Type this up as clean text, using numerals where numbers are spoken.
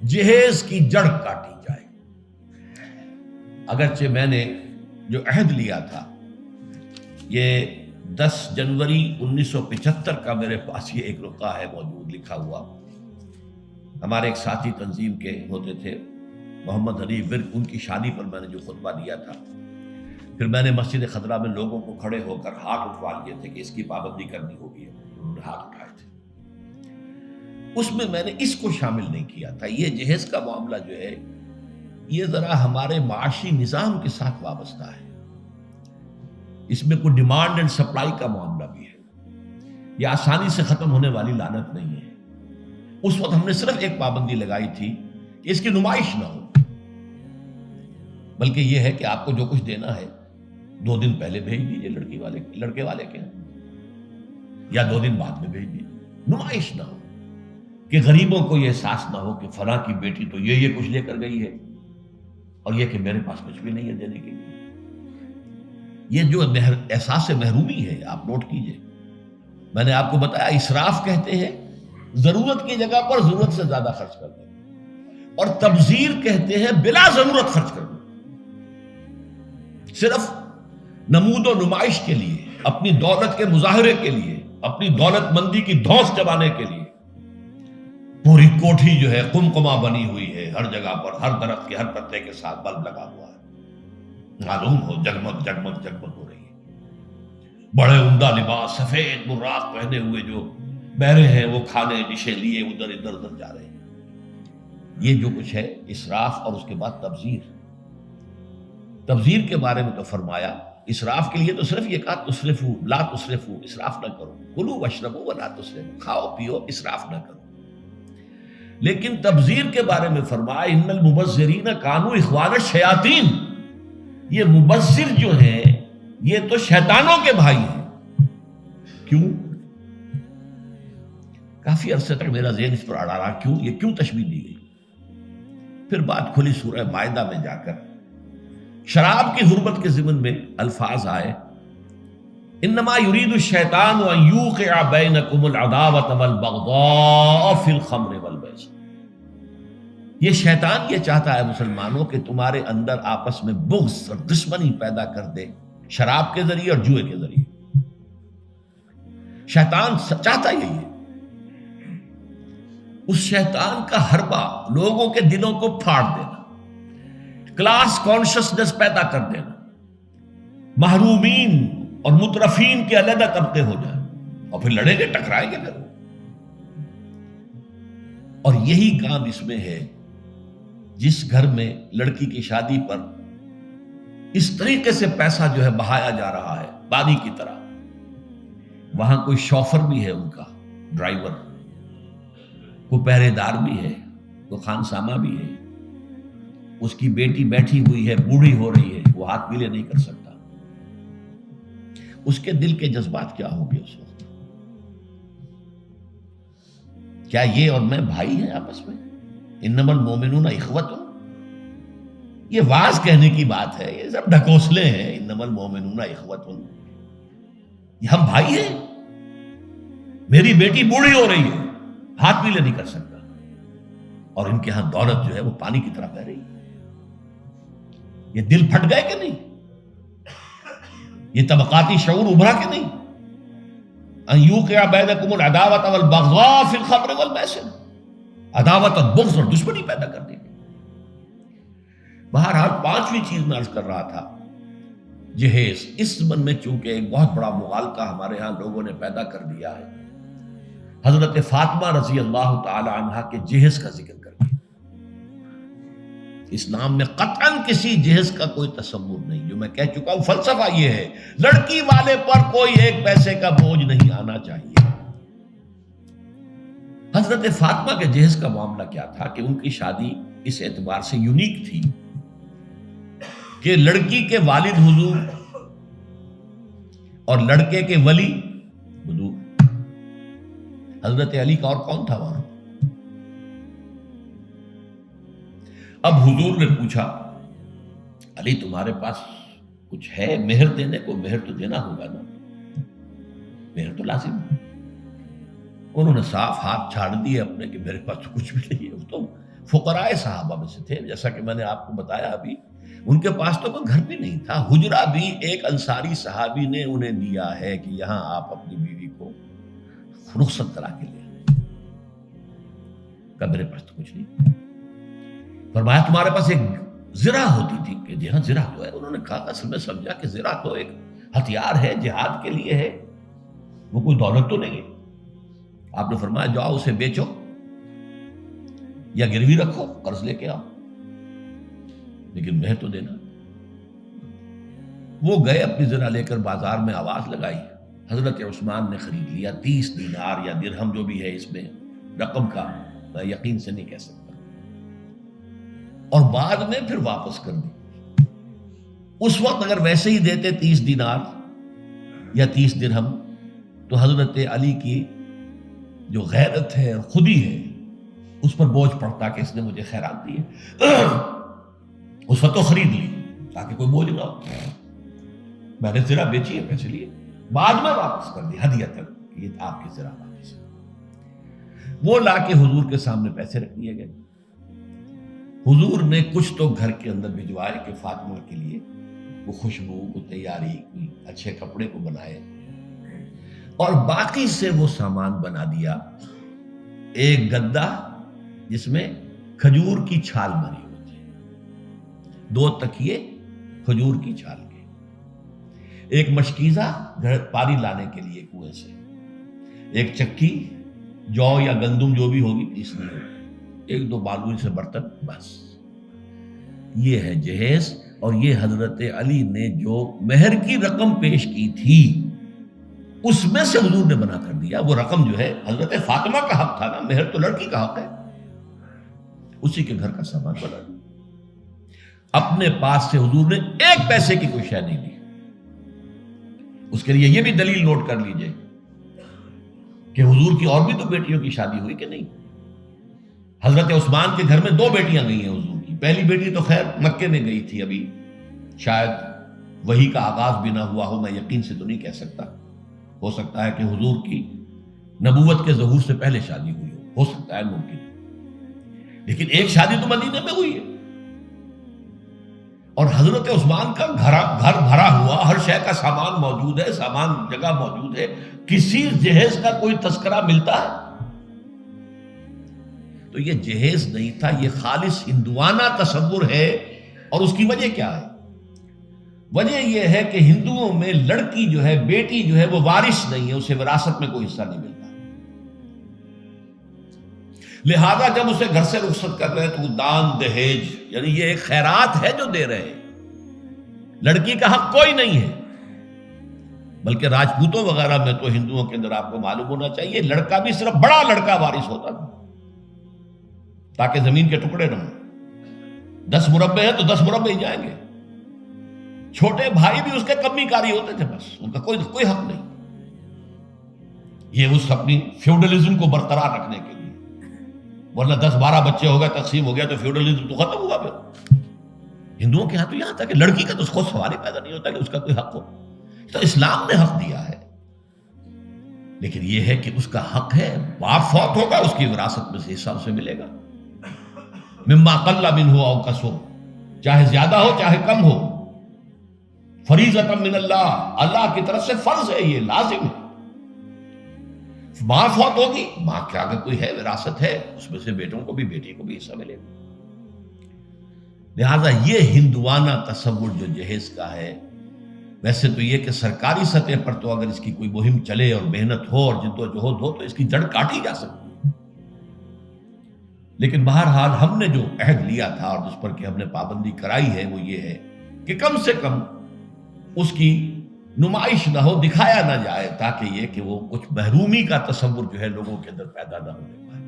جہیز کی جڑ کاٹی جائے۔ اگرچہ میں نے جو عہد لیا تھا، یہ 10 جنوری 1975 کا میرے پاس یہ ایک رقعہ ہے موجود لکھا ہوا۔ ہمارے ایک ساتھی تنظیم کے ہوتے تھے محمد حنیف ورک، ان کی شادی پر میں نے جو خطبہ دیا تھا، پھر میں نے مسجد خضرا میں لوگوں کو کھڑے ہو کر ہاتھ اٹھوا لیے تھے کہ اس کی پابندی کرنی ہوگی، انہوں نے ہاتھ اٹھائے تھے۔ اس میں نے اس کو شامل نہیں کیا تھا۔ یہ جہیز کا معاملہ جو ہے یہ ذرا ہمارے معاشی نظام کے ساتھ وابستہ ہے، اس میں کوئی ڈیمانڈ اینڈ سپلائی کا معاملہ بھی ہے، یہ آسانی سے ختم ہونے والی لعنت نہیں ہے۔ اس وقت ہم نے صرف ایک پابندی لگائی تھی کہ اس کی نمائش نہ ہو، بلکہ یہ ہے کہ آپ کو جو کچھ دینا ہے 2 دن پہلے بھیج دیجئے لڑکے والے کے، یا 2 دن بعد میں بھیج دیجئے، نمائش نہ ہو کہ غریبوں کو یہ احساس نہ ہو کہ فلاں کی بیٹی تو یہ کچھ لے کر گئی ہے اور یہ کہ میرے پاس کچھ بھی نہیں ہے دینے کے لیے۔ یہ جو احساس محرومی ہے آپ نوٹ کیجئے۔ میں نے آپ کو بتایا اسراف کہتے ہیں ضرورت کی جگہ پر ضرورت سے زیادہ خرچ کر دیں، اور تبذیر کہتے ہیں بلا ضرورت خرچ کر دیں، صرف نمود و نمائش کے لیے، اپنی دولت کے مظاہرے کے لیے، اپنی دولت مندی کی دھوس چبانے کے لیے۔ پوری کوٹھی جو ہے قمقمہ بنی ہوئی ہے، ہر جگہ پر ہر درخت کے ہر پتے کے ساتھ بلب لگا ہوا ہے، معلوم ہو جگمگ جگمگ جگمگ ہو رہی ہے۔ بڑے عمدہ لباس سفید براق پہنے ہوئے جو بہرے ہیں وہ کھانے ڈشیں لیے ادھر جا رہے ہیں۔ یہ جو کچھ ہے اسراف، اور اس کے بعد تبذیر کے بارے میں تو فرمایا اسراف کے لیے تو صرف یہ کہا تسرفو لا تسرفو، اسراف نہ کرو، کلوا واشربوا ولا تسرفوا، کھاؤ پیو اسراف نہ کرو۔ لیکن تبذیر کے بارے میں فرمایا ان المبذرین کانوا اخوان الشیاطین، یہ مبذر جو ہیں یہ تو شیطانوں کے بھائی ہیں۔ کیوں؟ کافی عرصے تک میرا ذہن اس پر اڑا رہا، کیوں تشبیہ دی گئی؟ پھر بات کھلی سورہ مائدہ میں جا کر شراب کی حرمت کے ضمن میں الفاظ آئے، انما یرید الشیطان ان یوقع بینکم العداوۃ والبغضاء فی الخمر والمیسر، یہ شیطان یہ چاہتا ہے مسلمانوں کہ تمہارے اندر آپس میں بغض اور دشمنی پیدا کر دے شراب کے ذریعے اور جوئے کے ذریعے۔ شیطان چاہتا یہی ہے۔ اس شیطان کا حربہ لوگوں کے دلوں کو پھاڑ دینا، کلاس کانشسنس پیدا کر دینا، محرومین اور مترفین کے علیحدہ طبقے ہو جائیں، اور پھر لڑیں گے ٹکرائیں گے پھر۔ اور یہی کام اس میں ہے، جس گھر میں لڑکی کی شادی پر اس طریقے سے پیسہ جو ہے بہایا جا رہا ہے پانی کی طرح، وہاں کوئی شوفر بھی ہے، ان کا ڈرائیور، کوئی پہرے دار بھی ہے، کوئی خانسامہ بھی ہے، اس کی بیٹی بیٹھی ہوئی ہے، بوڑھی ہو رہی ہے، وہ ہاتھ پیلے نہیں کر سکتا۔ اس کے دل کے جذبات کیا ہوں گے اس وقت؟ کیا یہ اور میں بھائی ہیں آپس میں؟ انما المؤمنون اخوۃ، یہ واز کہنے کی بات ہے، یہ سب ڈھکوسلے ہیں۔ انما المؤمنون اخوۃ، یہ ہم بھائی ہیں۔ میری بیٹی بوڑھی ہو رہی ہے، ہاتھ پیلے نہیں کر سکتا، اور ان کے ہاں دولت جو ہے وہ پانی کی طرح بہ رہی ہے۔ یہ دل پھٹ گئے کہ نہیں؟ یہ طبقاتی شعور ابھرا کہ نہیں؟ ان یوقع بینکم العداوۃ والبغضاء فی الخمر والمیسر، عداوت اور بغض اور دشمنی پیدا کر دی۔ بہرحال 5ویں چیز میں عرض کر رہا تھا، جہیز۔ اس زمن میں چونکہ ایک بہت بڑا مغالطہ ہمارے ہاں لوگوں نے پیدا کر دیا ہے، حضرت فاطمہ رضی اللہ تعالی عنہا کے جہیز کا ذکر کر کے، اسلام میں قطعاً کسی جہیز کا کوئی تصور نہیں۔ جو میں کہہ چکا ہوں فلسفہ یہ ہے، لڑکی والے پر کوئی 1 پیسے کا بوجھ نہیں آنا چاہیے۔ حضرت فاطمہ کے جہیز کا معاملہ کیا تھا کہ ان کی شادی اس اعتبار سے یونیک تھی کہ لڑکی کے والد حضور اور لڑکے کے ولی حضور، حضرت علی کا اور کون تھا وہاں؟ اب حضور نے پوچھا، علی تمہارے پاس کچھ ہے مہر دینے کو؟ مہر تو دینا ہوگا نا، مہر تو لازم ہے۔ انہوں نے صاف ہاتھ چھاڑ دیے اپنے کہ میرے پاس تو کچھ بھی نہیں ہے، تو فقراء صحابہ میں سے تھے، جیسا کہ میں نے آپ کو بتایا ابھی، ان کے پاس تو کوئی گھر بھی نہیں تھا، حجرہ بھی ایک انصاری صحابی نے انہیں دیا ہے کہ یہاں آپ اپنی بیوی کو رخصت کرا کے لے آئیں۔ کہ میرے پاس تو کچھ نہیں، فرمایا تمہارے پاس ایک زرہ ہوتی تھی، کہ جی ہاں زرہ تو ہے۔ انہوں نے کہا اصل میں سمجھا کہ زرہ تو ایک ہتھیار ہے، جہاد کے لیے ہے، وہ کوئی دولت تو نہیں ہے۔ آپ نے فرمایا جاؤ اسے بیچو یا گروی رکھو، قرض لے کے آؤ، لیکن مہر تو دینا۔ وہ گئے اپنی زرہ لے کر بازار میں آواز لگائی، حضرت عثمان نے خرید لیا، 30 دینار یا درہم جو بھی ہے، اس میں رقم کا میں یقین سے نہیں کہہ سکتا، اور بعد میں پھر واپس کر دی۔ اس وقت اگر ویسے ہی دیتے 30 دینار یا 30 درہم تو حضرت علی کی جو غیرت ہے اور خودی ہے اس پر بوجھ پڑتا کہ اس نے مجھے خیرات دی ہے۔ اس وقت تو خرید لی تاکہ کوئی بوجھ نہ ہو، میں نے زرہ بیچی ہے، پیسے لیے، بعد میں واپس کر دی ہدیۃ، یہ آپ کی زرہ واپس۔ وہ لا کے حضور کے سامنے پیسے رکھ دیے گئے۔ حضور نے کچھ تو گھر کے اندر بھجوائے کہ فاطمہ کے لیے وہ خوشبو کو تیاری، کوئی اچھے کپڑے کو بنائے، اور باقی سے وہ سامان بنا دیا، ایک گدا جس میں کھجور کی چھال بھری ہوئی تھی، 2 تکیے کھجور کی چھال کے، ایک مشکیزہ گھر پانی لانے کے لیے کنویں سے، ایک چکی جو یا گندم جو بھی ہوگی پیسنی ہوگی، 1-2 بالوئی سے برتن، بس یہ ہے جہیز۔ اور یہ حضرت علی نے جو مہر کی رقم پیش کی تھی اس میں سے حضور نے بنا کر دیا۔ وہ رقم جو ہے حضرت فاطمہ کا حق تھا نا، مہر تو لڑکی کا حق ہے، اسی کے گھر کا سامان بنا دیا۔ اپنے پاس سے حضور نے 1 پیسے کی کوئی شے نہیں دی۔ اس کے لیے یہ بھی دلیل نوٹ کر لیجئے کہ حضور کی اور بھی تو بیٹیوں کی شادی ہوئی کہ نہیں۔ حضرت عثمان کے گھر میں 2 بیٹیاں گئی ہیں حضور کی۔ پہلی بیٹی تو خیر مکے میں گئی تھی، ابھی شاید وحی کا آغاز بھی نہ ہوا ہو، میں یقین سے تو نہیں کہہ سکتا، ہو سکتا ہے کہ حضور کی نبوت کے ظہور سے پہلے شادی ہوئی ہو سکتا ہے، ممکن، لیکن ایک شادی تو مدینے میں ہوئی ہے، اور حضرت عثمان کا گھر بھرا ہوا، ہر شے کا سامان موجود ہے، سامان جگہ موجود ہے، کسی جہیز کا کوئی تذکرہ ملتا ہے؟ تو یہ جہیز نہیں تھا، یہ خالص ہندوانہ تصور ہے۔ اور اس کی وجہ کیا ہے؟ وجہ یہ ہے کہ ہندوؤں میں لڑکی جو ہے، بیٹی جو ہے، وہ وارث نہیں ہے، اسے وراثت میں کوئی حصہ نہیں ملتا، لہذا جب اسے گھر سے رخصت کر رہے ہیں تو وہ دان دہیج، یعنی یہ ایک خیرات ہے جو دے رہے ہیں، لڑکی کا حق کوئی نہیں ہے۔ بلکہ راجپوتوں وغیرہ میں تو ہندوؤں کے اندر آپ کو معلوم ہونا چاہیے، لڑکا بھی صرف بڑا لڑکا وارث ہوتا تھا تاکہ زمین کے ٹکڑے نہ ہوں۔ 10 مربع ہیں تو 10 مربع ہی جائیں گے، چھوٹے بھائی بھی اس کے کمی کاری ہوتے تھے، بس ان کا کوئی حق نہیں۔ یہ اس اپنی فیوڈلزم کو برقرار رکھنے کے لیے، ورنہ 10-12 بچے ہو گئے، تقسیم ہو گیا تو فیوڈلزم تو ختم ہوا۔ پھر ہندوؤں کے ہاں تو یہاں تھا کہ لڑکی کا تو اس کو سوال ہی پیدا نہیں ہوتا کہ اس کا کوئی حق ہو، تو اسلام نے حق دیا ہے، لیکن یہ ہے کہ اس کا حق ہے، باپ فوت ہوگا اس کی وراثت میں سے حصہ اسے ملے گا، مما قل منہ او کثر، چاہے زیادہ ہو چاہے کم ہو، فریضۃ من اللہ، اللہ کی طرف سے فرض ہے، یہ لازم ہے۔ ماں فوت ہوگی، ماں کے اگر کوئی ہے وراثت ہے، اس میں سے بیٹوں کو بھی، بیٹی کو بھی حصہ ملے گا۔ لہذا یہ ہندوانہ تصور جو جہیز کا ہے، ویسے تو یہ کہ سرکاری سطح پر تو اگر اس کی کوئی مہم چلے اور محنت ہو اور جدوجہد ہو تو اس کی جڑ کاٹی جا سکتی، لیکن بہرحال ہم نے جو عہد لیا تھا اور جس پر کہ ہم نے پابندی کرائی ہے وہ یہ ہے کہ کم سے کم اس کی نمائش نہ ہو، دکھایا نہ جائے، تاکہ یہ کہ وہ کچھ محرومی کا تصور جو ہے لوگوں کے اندر پیدا نہ ہونے پائے۔